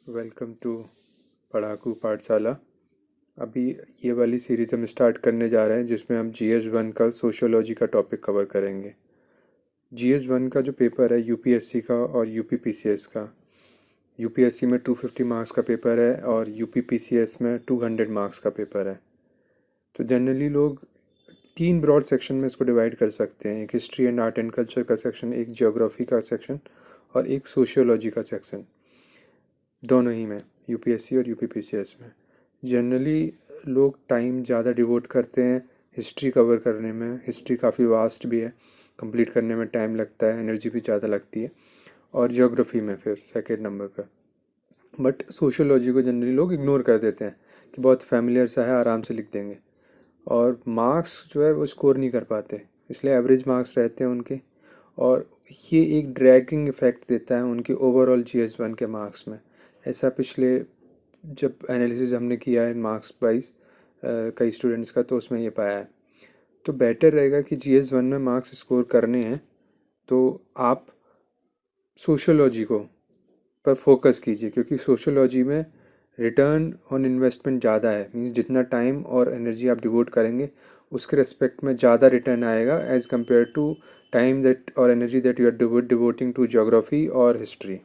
Welcome to पढ़ाकू पाठशाला। अभी ये वाली सीरीज हम स्टार्ट करने जा रहे हैं जिसमें हम GS1 का सोशियोलॉजी का टॉपिक कवर करेंगे। GS1 का जो पेपर है यूपीएससी का और यूपीपीसीएस का, यूपीएससी में 250 मार्क्स का पेपर है और यूपीपीसीएस में 200 मार्क्स का पेपर है। तो जनरली लोग तीन ब्रॉड सेक्शन में इसको डिवाइड कर सकते हैं, एक history and art and culture का सेक्शन, एक ज्योग्राफी का सेक्शन और एक सोशियोलॉजी का सेक्शन। दोनों ही में, यूपीएससी और यूपीपीसीएस में जनरली लोग टाइम ज़्यादा डिवोट करते हैं हिस्ट्री कवर करने में। हिस्ट्री काफ़ी वास्ट भी है, कंप्लीट करने में टाइम लगता है, एनर्जी भी ज़्यादा लगती है। और ज्योग्राफी में फिर सेकेंड नंबर पर। बट सोशियोलॉजी को जनरली लोग इग्नोर कर देते हैं कि बहुत फैमिलियर सा है, आराम से लिख देंगे, और मार्क्स जो है वो स्कोर नहीं कर पाते, इसलिए एवरेज मार्क्स रहते हैं उनके। और ये एक ड्रैगिंग इफ़ेक्ट देता है उनके ओवरऑल GS1 के मार्क्स में। ऐसा पिछले जब एनालिसिस हमने किया है मार्क्स वाइज कई स्टूडेंट्स का, तो उसमें ये पाया है। तो बेटर रहेगा कि GS1 में मार्क्स स्कोर करने हैं तो आप सोशियोलॉजी को पर फोकस कीजिए, क्योंकि सोशियोलॉजी में रिटर्न ऑन इन्वेस्टमेंट ज़्यादा है। मीन्स जितना टाइम और एनर्जी आप डिवोट करेंगे उसके रिस्पेक्ट में ज़्यादा रिटर्न आएगा as compared to time that और energy that you are devoting to geography और हिस्ट्री।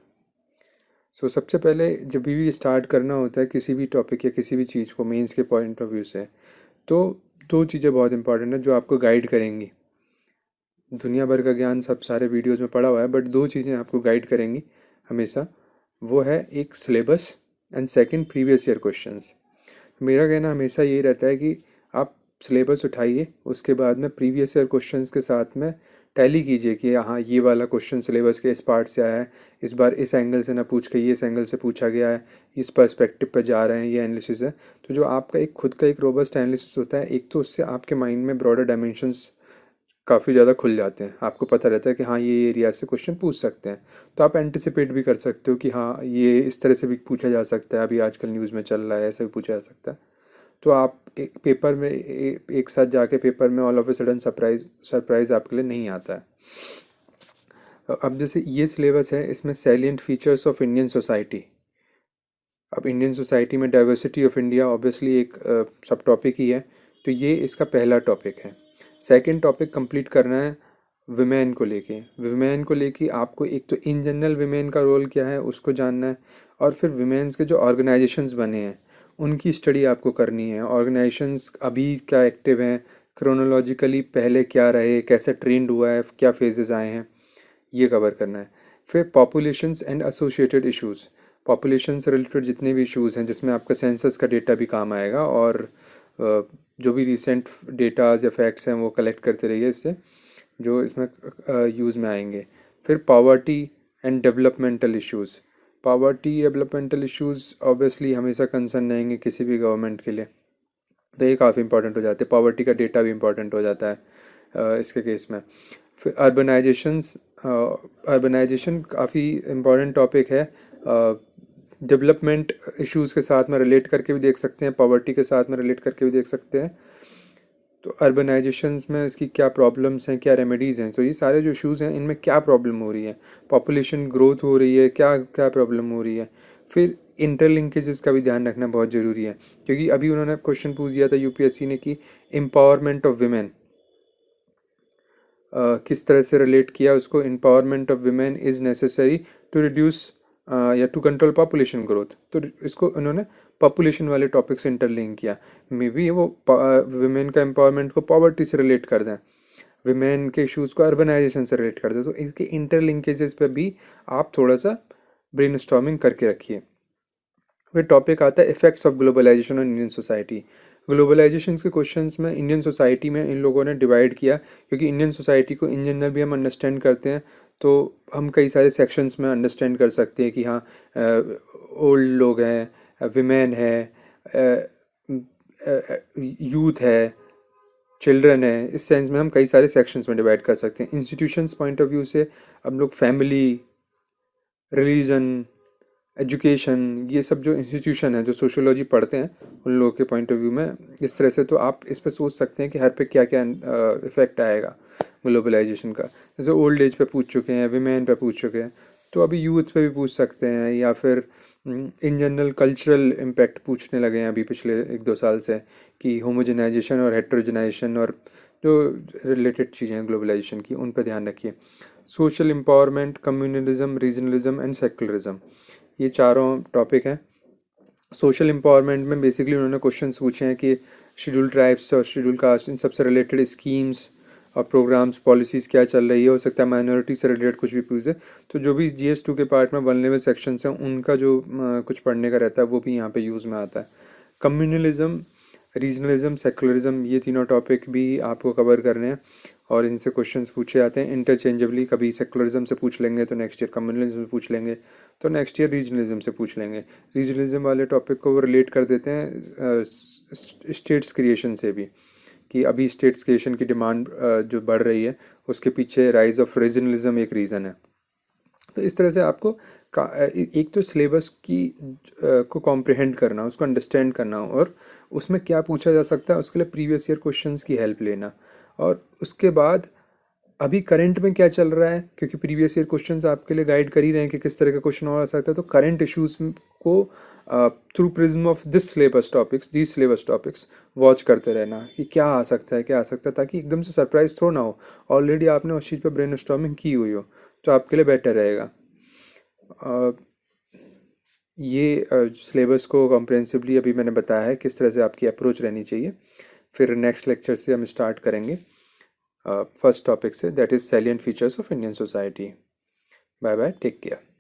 सो सबसे पहले जब भी स्टार्ट करना होता है किसी भी टॉपिक या किसी भी चीज़ को मेंस के पॉइंट ऑफ व्यू से, तो दो चीज़ें बहुत इंपॉर्टेंट है जो आपको गाइड करेंगी। दुनिया भर का ज्ञान सब सारे वीडियोस में पढ़ा हुआ है, बट दो चीज़ें आपको गाइड करेंगी हमेशा। वो है एक syllabus and second previous year questions. मेरा कहना हमेशा यही रहता है कि आप सिलेबस उठाइए, उसके बाद में प्रीवियस ईयर क्वेश्चंस के साथ में टैली कीजिए कि हाँ ये वाला क्वेश्चन सिलेबस के इस पार्ट से आया है, इस बार इस एंगल से ना पूछ के ये इस एंगल से पूछा गया है, इस पर्सपेक्टिव पर जा रहे हैं, ये एनालिसिस है। तो जो आपका एक खुद का एक रोबस्ट एनालिसिस होता है, एक तो उससे आपके माइंड में ब्रॉडर डायमेंशंस काफ़ी ज़्यादा खुल जाते हैं। आपको पता रहता है कि हाँ ये एरिया से क्वेश्चन पूछ सकते हैं, तो आप एंटिसिपेट भी कर सकते हो कि हाँ ये इस तरह से भी पूछा जा सकता है, अभी आजकल न्यूज़ में चल रहा है, ऐसा भी पूछा जा सकता है। तो आप एक पेपर में एक साथ जाके पेपर में all of a sudden surprise आपके लिए नहीं आता है। अब जैसे ये सिलेबस है, इसमें salient features of Indian society. अब इंडियन सोसाइटी में डाइवर्सिटी ऑफ इंडिया ऑब्वियसली एक सब टॉपिक ही है, तो ये इसका पहला टॉपिक है। सेकंड टॉपिक कंप्लीट करना है विमेन को लेके। विमेन को लेके आपको एक तो इन जनरल विमेन का रोल क्या है उसको जानना है, और फिर विमेंस के जो ऑर्गेनाइजेशंस बने हैं उनकी स्टडी आपको करनी है। ऑर्गेनाइजेशंस अभी क्या एक्टिव हैं, क्रोनोलॉजिकली पहले क्या रहे, कैसे ट्रेंड हुआ है, क्या फेजेस आए हैं, ये कवर करना है। फिर populations and associated issues, population से रिलेटेड जितने भी इश्यूज़ हैं जिसमें आपका सेंसस का डेटा भी काम आएगा, और जो भी रिसेंट डेटाज या फैक्ट्स हैं वो कलेक्ट करते रहिए इससे, जो इसमें यूज़ में आएंगे। फिर poverty and developmental issues. Poverty developmental issues obviously हमेशा कंसर्न रहेंगे किसी भी गवर्नमेंट के लिए, तो ये काफ़ी इंपॉर्टेंट हो जाते हैं। पॉवर्टी का डेटा भी इंपॉर्टेंट हो जाता है इसके केस में। फिर अर्बनाइजेशन काफ़ी इम्पॉर्टेंट टॉपिक है। डेवलपमेंट इश्यूज़ के साथ में रिलेट करके भी देख सकते हैं, पॉवर्टी के साथ में रिलेट करके भी देख सकते हैं। तो अर्बनाइजेशंस में इसकी क्या प्रॉब्लम्स हैं, क्या रेमेडीज़ हैं, तो ये सारे जो इश्यूज़ हैं इनमें क्या प्रॉब्लम हो रही है, पॉपुलेशन ग्रोथ हो रही है, क्या क्या प्रॉब्लम हो रही है। फिर इंटरलिंकेजेस का भी ध्यान रखना बहुत ज़रूरी है, क्योंकि अभी उन्होंने क्वेश्चन पूछ दिया था यूपीएससी ने कि एम्पावरमेंट ऑफ विमेन किस तरह से रिलेट किया उसको। Empowerment of women is necessary to reduce या टू कंट्रोल पॉपुलेशन ग्रोथ, तो इसको उन्होंने पॉपुलेशन वाले टॉपिक से इंटरलिंक किया। मे बी वो विमेन का एम्पावरमेंट को पॉवर्टी से रिलेट कर दें, विमेन के इश्यूज़ को अर्बनाइजेशन से रिलेट कर दें, तो इसके इंटरलिंकेजेस पे भी आप थोड़ा सा ब्रेनस्टॉर्मिंग करके रखिए। फिर टॉपिक आता है effects of globalisation on Indian society. Globalisation के क्वेश्चंस में इंडियन सोसाइटी में इन लोगों ने डिवाइड किया, क्योंकि इंडियन सोसाइटी को इन जनरल भी हम अंडरस्टैंड करते हैं, तो हम कई सारे सेक्शंस में अंडरस्टैंड कर सकते हैं कि हाँ ओल्ड लोग हैं, विमेन है, यूथ है, चिल्ड्रन है। इस सेंस में हम कई सारे सेक्शंस में डिवाइड कर सकते हैं। इंस्टीट्यूशंस पॉइंट ऑफ व्यू से हम लोग फैमिली, रिलीजन, एजुकेशन, ये सब जो इंस्टीट्यूशन है जो सोशियोलॉजी पढ़ते हैं उन लोगों के पॉइंट ऑफ व्यू में इस तरह से, तो आप इस पर सोच सकते हैं कि हर पे क्या क्या इफेक्ट आएगा ग्लोबलाइजेशन का। जैसे ओल्ड एज पे पूछ चुके हैं, विमेन पे पूछ चुके हैं, तो अभी यूथ पे भी पूछ सकते हैं, या फिर इन जनरल कल्चरल इम्पैक्ट पूछने लगे हैं अभी पिछले 1-2 साल से, कि होमोजेनाइजेशन और हेट्रोजेनाइजेशन और जो रिलेटेड चीज़ें हैं ग्लोबलाइजेशन की, उन पर ध्यान रखिए। Social empowerment, communalism, regionalism and secularism, ये चारों टॉपिक हैं। सोशल एम्पावरमेंट में बेसिकली उन्होंने क्वेश्चंस पूछे हैं कि शेड्यूल ट्राइब्स और शेड्यूल कास्ट, इन सबसे रिलेटेड स्कीम्स और प्रोग्राम्स, पॉलिसीज़ क्या चल रही है। हो सकता है माइनॉरिटी से रिलेटेड कुछ भी पूछे। तो जो भी GS2 के पार्ट में वल्नरेबल सेक्शंस हैं, उनका जो कुछ पढ़ने का रहता है वो भी यहाँ पे यूज़ में आता है। कम्युनलिज्म, रीजनलिज्म, सेकुलरिज्म, ये तीनों टॉपिक भी आपको कवर करने हैं और इनसे क्वेश्चंस पूछे जाते हैं इंटरचेंजेबली। कभी सेकुलरिज्म से पूछ लेंगे तो नेक्स्ट ईयर कम्युनलिज्म से पूछ लेंगे, तो नेक्स्ट ईयर रीजनलिज्म से पूछ लेंगे। रीजनलिज्म वाले टॉपिक को वो रिलेट कर देते हैं स्टेट्स क्रिएशन से भी, कि अभी स्टेट्स क्रिएशन की डिमांड जो बढ़ रही है, उसके पीछे राइज ऑफ रीजनलिज्म एक रीज़न है। तो इस तरह से आपको एक तो सिलेबस की को कॉम्प्रिहेंड करना, उसको अंडरस्टैंड करना, और उसमें क्या पूछा जा सकता है उसके लिए प्रीवियस ईयर क्वेश्चंस की हेल्प लेना। और उसके बाद अभी करंट में क्या चल रहा है, क्योंकि प्रीवियस ईयर क्वेश्चंस आपके लिए गाइड कर ही रहे हैं कि किस तरह का क्वेश्चन हो सकता है। तो करंट इश्यूज को through prism of this syllabus topics watch करते रहना कि क्या आ सकता है, क्या आ सकता है, ताकि एकदम से सरप्राइज थ्रो ना हो। ऑलरेडी आपने उस चीज़ पर ब्रेनस्टॉर्मिंग की हुई हो, तो आपके लिए बेटर रहेगा। ये सिलेबस को कॉम्प्रिहेंसिवली अभी मैंने बताया है किस तरह से आपकी अप्रोच रहनी चाहिए। फिर नेक्स्ट लेक्चर से हम स्टार्ट करेंगे फर्स्ट टॉपिक से, that is salient features of Indian society. Bye bye, take care.